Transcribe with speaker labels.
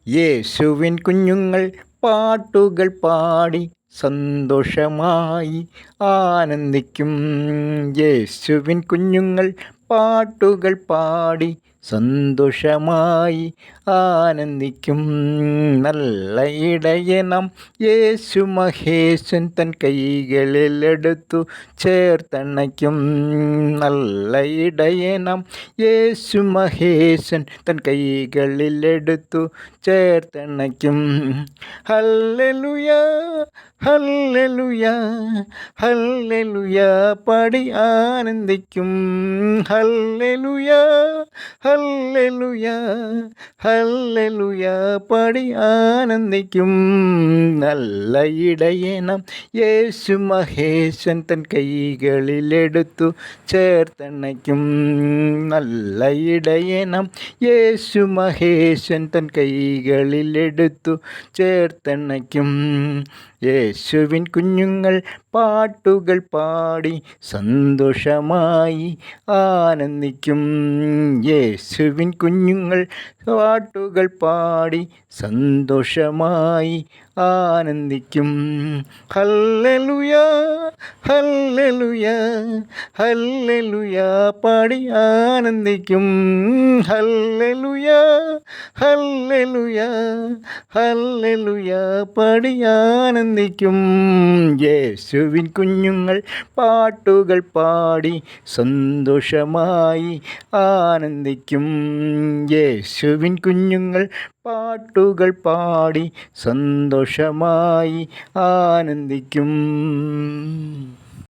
Speaker 1: യേശുവിൻ കുഞ്ഞുങ്ങൾ പാട്ടുകൾ പാടി സന്തോഷമായി ആനന്ദിക്കും. യേശുവിൻ കുഞ്ഞുങ്ങൾ പാട്ടുകൾ പാടി സന്തോഷമായി ആനന്ദിക്കും. നല്ല ഇടയനാം യേശു മഹേശൻ തൻ കൈകളിലെടുത്തു ചേർത്തണയ്ക്കും. നല്ല ഇടയനാം യേശു മഹേശൻ തൻ കൈകളിലെടുത്തു ചേർത്തണയ്ക്കും. ഹല്ലേലൂയ ഹല്ലേലൂയ ഹല്ലേലൂയ പാടി ആനന്ദിക്കും. ഹല്ലേലൂയ ഹല്ലേലൂയ ഹല്ലേലൂയ പാടി ആനന്ദിക്കും. നല്ല ഇടയനാം യേശു മഹേശൻ തൻ കൈകളിലെടുത്തു ചേർത്തണയ്ക്കും. നല്ല ഇടയനാം യേശു മഹേശൻ തൻ കൈകളിലെടുത്തു ചേർത്തണയ്ക്കും. യേശുവിൻ കുഞ്ഞുങ്ങൾ പാട്ടുകൾ പാടി സന്തോഷമായി ആനന്ദിക്കും. യേശുവിൻ കുഞ്ഞുങ്ങൾ പാട്ടുകൾ പാടി സന്തോഷമായി ആനന്ദിക്കും. ഹല്ലേലൂയ ഹല്ലേലൂയ ഹല്ലേലൂയ പാടി ആനന്ദിക്കും. ഹല്ലേലൂയ ഹല്ലേലൂയ ഹല്ലേലൂയ പാടി ആനന്ദിക്കും. യേശുവിൻ കുഞ്ഞുങ്ങൾ പാട്ടുകൾ പാടി സന്തോഷമായി ആനന്ദിക്കും. യേശുവിൻ കുഞ്ഞുങ്ങൾ പാട്ടുകൾ പാടി സന്തോഷമായി ആനന്ദിക്കും.